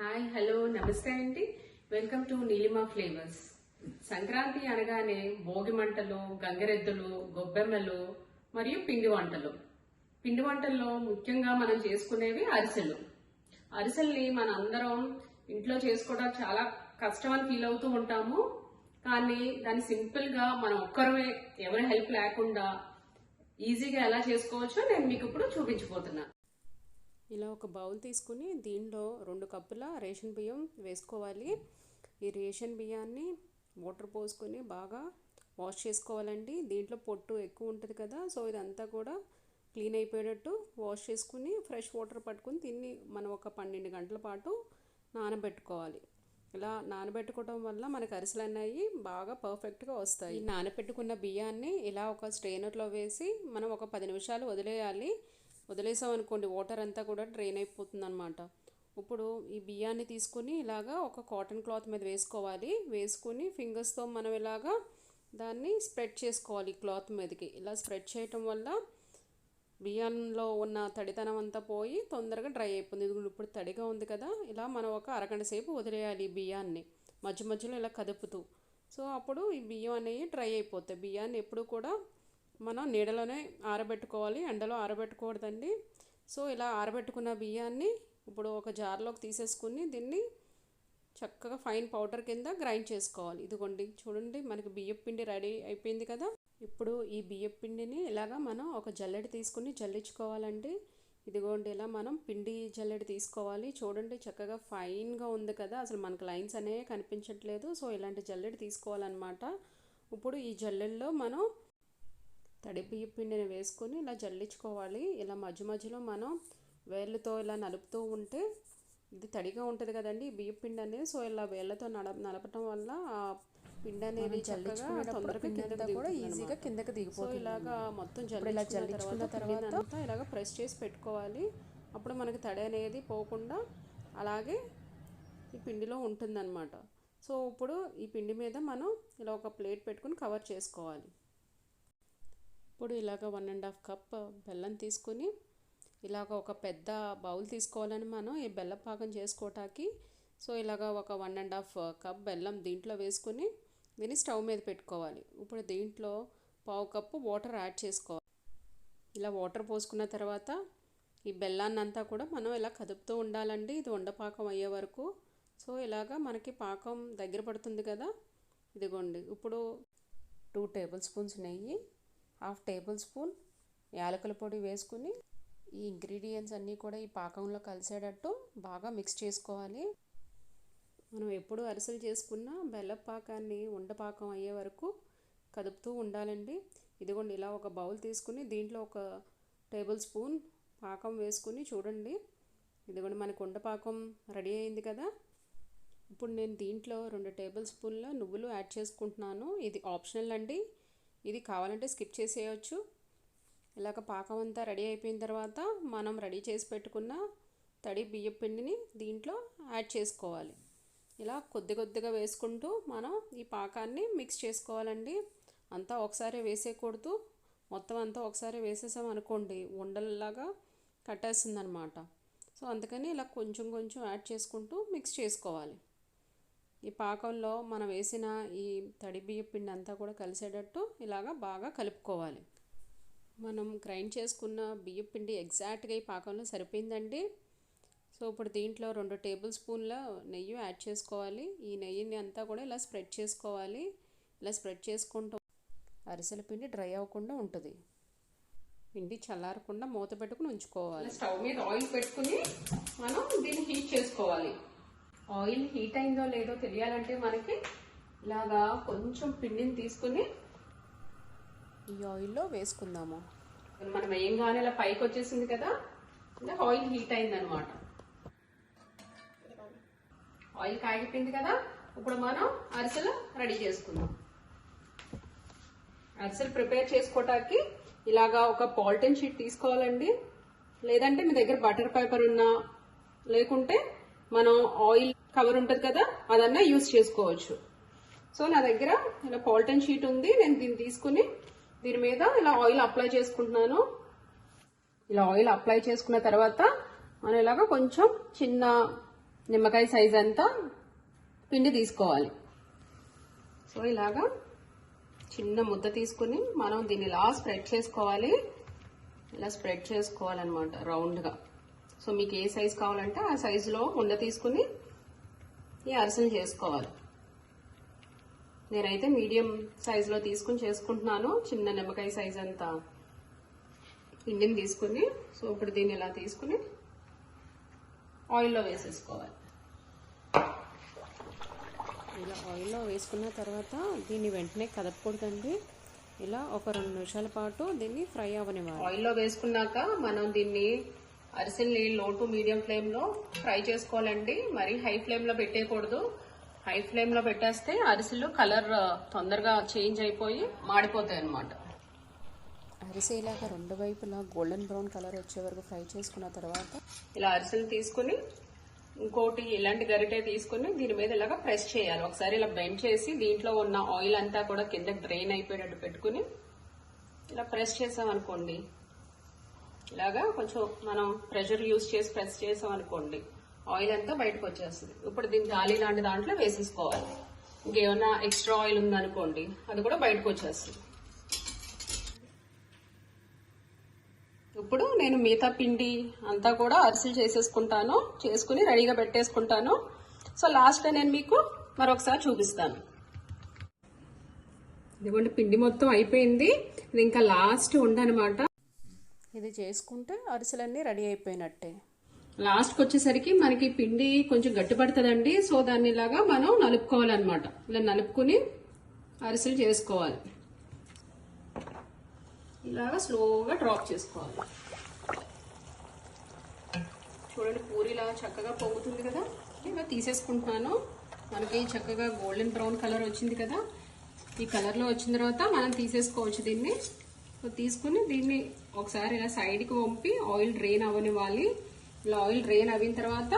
Hi hello నమస్తే అండి. Welcome to Neelima flavours. Sankranti అనగానే భోగి మంటలు, గంగరెద్దులు, గొబ్బెమ్మలు మరియు పిండి వంటలు. పిండి వంటల్లో ముఖ్యంగా మనం చేసుకునేవి అరిసెలు. అరిసెల్ని మన అందరం ఇంట్లో చేసుకోవడం చాలా కష్టం అని ఫీల్ అవుతూ ఉంటాము. కానీ దాన్ని సింపుల్ గా మనం ఒక్కరమే ఎవరి హెల్ప్ లేకుండా ఈజీగా ఎలా చేసుకోవచ్చో నేను మీకు ఇప్పుడు చూపించబోతున్నాను. ఇలా ఒక బౌల్ తీసుకుని దీనిలో 2 కప్పుల రేషన్ బియ్యం వేసుకోవాలి. ఈ రేషన్ బియ్యాన్ని వాటర్ పోసుకొని బాగా వాష్ చేసుకోవాలండి. దీంట్లో పొట్టు ఎక్కువ ఉంటుంది కదా, సో ఇదంతా కూడా క్లీన్ అయిపోయేటట్టు వాష్ చేసుకుని ఫ్రెష్ వాటర్ పట్టుకుని దీన్ని మనం ఒక 12 గంటల పాటు నానబెట్టుకోవాలి. ఇలా నానబెట్టుకోవడం వల్ల మనకు అరిసెలు అనేవి బాగా పర్ఫెక్ట్గా వస్తాయి. నానబెట్టుకున్న బియ్యాన్ని ఇలా ఒక స్ట్రైనర్లో వేసి మనం ఒక 10 నిమిషాలు వదిలేయాలి. వదిలేసాం అనుకోండి వాటర్ అంతా కూడా డ్రైన్ అయిపోతుంది అనమాట. ఇప్పుడు ఈ బియ్యాన్ని తీసుకుని ఇలాగా ఒక కాటన్ క్లాత్ మీద వేసుకోవాలి. వేసుకుని ఫింగర్స్తో మనం ఇలాగా దాన్ని స్ప్రెడ్ చేసుకోవాలి క్లాత్ మీదకి. ఇలా స్ప్రెడ్ చేయటం వల్ల బియ్యంలో ఉన్న తడితనం అంతా పోయి తొందరగా డ్రై అయిపోతుంది. ఇప్పుడు తడిగా ఉంది కదా, ఇలా మనం ఒక అరగంట సేపు వదిలేయాలి ఈ బియ్యాన్ని మధ్య మధ్యలో ఇలా కదుపుతూ. సో అప్పుడు ఈ బియ్యం అనేవి డ్రై అయిపోతాయి. బియ్యాన్ని ఎప్పుడు కూడా మనం నీడలోనే ఆరబెట్టుకోవాలి, ఎండలో ఆరబెట్టుకూడదండి. సో ఇలా ఆరబెట్టుకున్న బియ్యాన్ని ఇప్పుడు ఒక జార్లోకి తీసేసుకుని దీన్ని చక్కగా ఫైన్ పౌడర్ కింద గ్రైండ్ చేసుకోవాలి. ఇదిగోండి చూడండి, మనకి బియ్యం పిండి రెడీ అయిపోయింది కదా. ఇప్పుడు ఈ బియ్యం పిండిని ఇలాగా మనం ఒక జల్లెడ తీసుకుని జల్లించుకోవాలండి. ఇదిగోండి ఇలా మనం పిండి జల్లెడ తీసుకోవాలి. చూడండి చక్కగా ఫైన్గా ఉంది కదా, అసలు మనకు లైన్స్ అనేవి కనిపించట్లేదు. సో ఇలాంటి జల్లెడ తీసుకోవాలన్నమాట. ఇప్పుడు ఈ జల్లెడలో మనం తడి బియ్యం పిండిని వేసుకొని ఇలా జల్లించుకోవాలి. ఇలా మధ్య మధ్యలో మనం వేళ్ళతో ఇలా నలుపుతూ ఉంటే ఇది తడిగా ఉంటుంది కదండి బియ్యం పిండి అనేది. సో ఇలా వేళ్ళతో నలపటం వల్ల ఆ పిండి అనేది చక్కగా తొందరగా కిందకి కూడా ఈజీగా కిందకి దిగిపోతుంది. సో ఇలాగా మొత్తం జల్లించుకున్న తర్వాత ఇలాగ ప్రెస్ చేసి పెట్టుకోవాలి. అప్పుడు మనకి తడి అనేది పోకుండా అలాగే ఈ పిండిలో ఉంటుందన్నమాట. సో ఇప్పుడు ఈ పిండి మీద మనం ఇలా ఒక ప్లేట్ పెట్టుకుని కవర్ చేసుకోవాలి. ఇప్పుడు ఇలాగ 1.5 కప్ బెల్లం తీసుకుని ఇలాగ ఒక పెద్ద బౌల్ తీసుకోవాలని మనం ఈ బెల్లం పాకం చేసుకోవటానికి. సో ఇలాగ ఒక 1.5 కప్ బెల్లం దీంట్లో వేసుకుని దీన్ని స్టవ్ మీద పెట్టుకోవాలి. ఇప్పుడు దీంట్లో 1/2 కప్పు వాటర్ యాడ్ చేసుకోవాలి. ఇలా వాటర్ పోసుకున్న తర్వాత ఈ బెల్లాన్ని అంతా కూడా మనం ఇలా కదుపుతూ ఉండాలండి, ఇది ఉండపాకం అయ్యే వరకు. సో ఇలాగ మనకి పాకం దగ్గర పడుతుంది కదా. ఇదిగోండి ఇప్పుడు 2 టేబుల్ స్పూన్స్ నెయ్యి, 1/2 టేబుల్ స్పూన్ యాలకుల పొడి వేసుకుని ఈ ఇంగ్రీడియంట్స్ అన్నీ కూడా ఈ పాకంలో కలిసేటట్టు బాగా మిక్స్ చేసుకోవాలి. మనం ఎప్పుడు అరిసెలు చేసుకున్నా బెల్లం పాకాన్ని ఉండపాకం అయ్యే వరకు కదుపుతూ ఉండాలండి. ఇదిగోండి ఇలా ఒక బౌల్ తీసుకుని దీంట్లో 1 టేబుల్ స్పూన్ పాకం వేసుకుని చూడండి, ఇదిగోండి మనకు ఉండపాకం రెడీ అయింది కదా. ఇప్పుడు నేను దీంట్లో 2 టేబుల్ స్పూన్ల నువ్వులు యాడ్ చేసుకుంటున్నాను. ఇది ఆప్షనల్ అండి, ఇది కావాలంటే స్కిప్ చేసేయచ్చు. ఇలాగ పాకం అంతా రెడీ అయిపోయిన తర్వాత మనం రెడీ చేసి పెట్టుకున్న తడి బియ్యం పిండిని దీంట్లో యాడ్ చేసుకోవాలి. ఇలా కొద్ది కొద్దిగా వేసుకుంటూ మనం ఈ పాకాన్ని మిక్స్ చేసుకోవాలండి. అంతా ఒకసారి వేసేయకూడదు, మొత్తం అంతా ఒకసారి వేసేసాం అనుకోండి ఉండల్లాగా కట్టేస్తుంది అనమాట. సో అందుకని ఇలా కొంచెం కొంచెం యాడ్ చేసుకుంటూ మిక్స్ చేసుకోవాలి. ఈ పాకంలో మనం వేసిన ఈ తడి బియ్యం పిండి అంతా కూడా కలిసేటట్టు ఇలాగా బాగా కలుపుకోవాలి. మనం గ్రైండ్ చేసుకున్న బియ్యం పిండి ఎగ్జాక్ట్గా ఈ పాకంలో సరిపోయిందండి. సో ఇప్పుడు దీంట్లో 2 టేబుల్ స్పూన్ల నెయ్యి యాడ్ చేసుకోవాలి. ఈ నెయ్యిని అంతా కూడా ఇలా స్ప్రెడ్ చేసుకోవాలి. ఇలా స్ప్రెడ్ చేసుకుంటూ అరిసెల పిండి డ్రై అవ్వకుండా ఉంటుంది. పిండి చల్లారకుండా మూత పెట్టుకుని ఉంచుకోవాలి. స్టవ్ మీద ఆయిల్ పెట్టుకుని మనం దీన్ని హీట్ చేసుకోవాలి. ఆయిల్ హీట్ అయిందో లేదో తెలియాలంటే మనకి ఇలాగా కొంచెం పిండిని తీసుకుని ఈ ఆయిల్లో వేసుకుందాము. మనం వేయంగానే ఇలా పైకి వచ్చేసింది కదా, ఇలా ఆయిల్ హీట్ అయిందనమాట. ఆయిల్ కాగిపోయింది కదా, ఇప్పుడు మనం అరిసెలు రెడీ చేసుకుందాం. అరిసెలు ప్రిపేర్ చేసుకోవటానికి ఇలాగా ఒక పాలిథిన్ షీట్ తీసుకోవాలండి. లేదంటే మీ దగ్గర బటర్ పేపర్ ఉన్నా, లేకుంటే మనం ఆయిల్ కవర్ ఉంటుంది కదా అదన్నా యూజ్ చేసుకోవచ్చు. సో నా దగ్గర ఇలా పాలిథిన్ షీట్ ఉంది, నేను దీన్ని తీసుకుని దీని మీద ఇలా ఆయిల్ అప్లై చేసుకుంటున్నాను. ఇలా ఆయిల్ అప్లై చేసుకున్న తర్వాత మనం ఇలాగా కొంచెం చిన్న నిమ్మకాయ సైజ్ అంతా పిండి తీసుకోవాలి. సో ఇలాగా చిన్న ముద్ద తీసుకుని మనం దీన్ని ఇలా స్ప్రెడ్ చేసుకోవాలి. ఇలా స్ప్రెడ్ చేసుకోవాలన్నమాట రౌండ్గా. సో మీకు ఏ సైజ్ కావాలంటే ఆ సైజులో ఉండ తీసుకుని ఈ అరిసెలు చేసుకోవాలి. నేనైతే మీడియం సైజులో తీసుకుని చేసుకుంటున్నాను. చిన్న నిమ్మకాయ సైజ్ అంతా పిండిని తీసుకుని, సో ఇప్పుడు దీన్ని ఇలా తీసుకుని ఆయిల్లో వేసేసుకోవాలి. ఇలా ఆయిల్లో వేసుకున్న తర్వాత దీన్ని వెంటనే కదపకూడదండి. ఇలా ఒక 2 నిమిషాల పాటు దీన్ని ఫ్రై అవ్వనివ్వాలి. ఆయిల్లో వేసుకున్నాక మనం దీన్ని అరిసెల్ని లో టు మీడియం ఫ్లేమ్లో ఫ్రై చేసుకోవాలండి. మరి హై ఫ్లేమ్లో పెట్టేయకూడదు. హై ఫ్లేమ్లో పెట్టేస్తే అరిసెలు కలర్ తొందరగా చేంజ్ అయిపోయి మాడిపోతాయి అన్నమాట. అరిసె ఇలాగా 2 వైపులా గోల్డెన్ బ్రౌన్ కలర్ వచ్చే వరకు ఫ్రై చేసుకున్న తర్వాత ఇలా అరిసెలు తీసుకుని ఇంకోటి ఇలాంటి గరిటె తీసుకుని దీని మీద ఇలాగా ప్రెస్ చేయాలి. ఒకసారి ఇలా బెండ్ చేసి దీంట్లో ఉన్న ఆయిల్ అంతా కూడా కింద డ్రైన్ అయిపోయేటట్టు పెట్టుకుని ఇలా ప్రెస్ చేసామనుకోండి, ఇలాగా కొంచెం మనం ప్రెషర్ యూజ్ చేసి ప్రెస్ చేసామనుకోండి ఆయిల్ అంతా బయటకు వచ్చేస్తుంది. ఇప్పుడు దీన్ని జాలి లాంటి దాంట్లో వేసేసుకోవాలి. ఇంకేమన్నా ఎక్స్ట్రా ఆయిల్ ఉందనుకోండి అది కూడా బయటకు వచ్చేస్తుంది. ఇప్పుడు నేను మిగతా పిండి అంతా కూడా అరిసెలు చేసేసుకుంటాను, చేసుకుని రెడీగా పెట్టేసుకుంటాను. సో లాస్ట్లో నేను మీకు మరొకసారి చూపిస్తాను. ఇదిగోండి పిండి మొత్తం అయిపోయింది. ఇది ఇంకా లాస్ట్ ఉండనమాట. ఇది చేసుకుంటే అరిసెలన్నీ రెడీ అయిపోయినట్టే. లాస్ట్కి వచ్చేసరికి మనకి పిండి కొంచెం గట్టి పడుతుందండి. సో దాన్ని ఇలాగా మనం నలుపుకోవాలన్నమాట. ఇలా నలుపుకుని అరిసెలు చేసుకోవాలి. ఇలాగా స్లోగా డ్రాప్ చేసుకోవాలి. చూడండి పూరిలా చక్కగా పొంగుతుంది కదా. ఇలా తీసేసుకుంటున్నాను. మనకి చక్కగా గోల్డెన్ బ్రౌన్ కలర్ వచ్చింది కదా. ఈ కలర్లో వచ్చిన తర్వాత మనం తీసేసుకోవచ్చు దీన్ని. తీసుకుని దీన్ని ఒకసారి ఇలా సైడ్కి వంపి ఆయిల్ డ్రైన్ అవ్వనివ్వాలి. ఇలా ఆయిల్ డ్రైన్ అయిన తర్వాత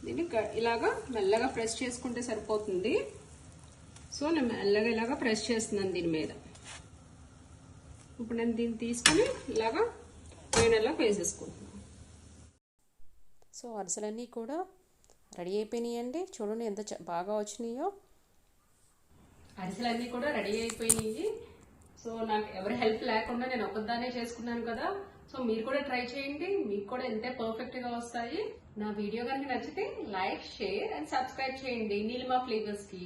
దీన్ని ఇలాగా మెల్లగా ప్రెస్ చేసుకుంటే సరిపోతుంది. సో నేను మెల్లగా ఇలాగా ప్రెస్ చేస్తున్నాను దీని మీద. ఇప్పుడు నేను దీన్ని తీసుకుని ఇలాగా ఇలా వేసేసుకుంటున్నాను. సో అరిసెలన్నీ కూడా రెడీ అయిపోయినాయండి. చూడండి ఎంత బాగా వచ్చినాయో. అరిసెలన్నీ కూడా రెడీ అయిపోయినాయి. సో నాకు ఎవరి హెల్ప్ లేకుండా నేను ఒక్కదాన్నే చేసుకున్నాను కదా. సో మీరు కూడా ట్రై చేయండి, మీకు కూడా ఎంతే పర్ఫెక్ట్ గా వస్తాయి. నా వీడియో కనుక నచ్చితే లైక్, షేర్ అండ్ సబ్స్క్రైబ్ చేయండి నీలిమా ఫ్లేవర్స్ కి.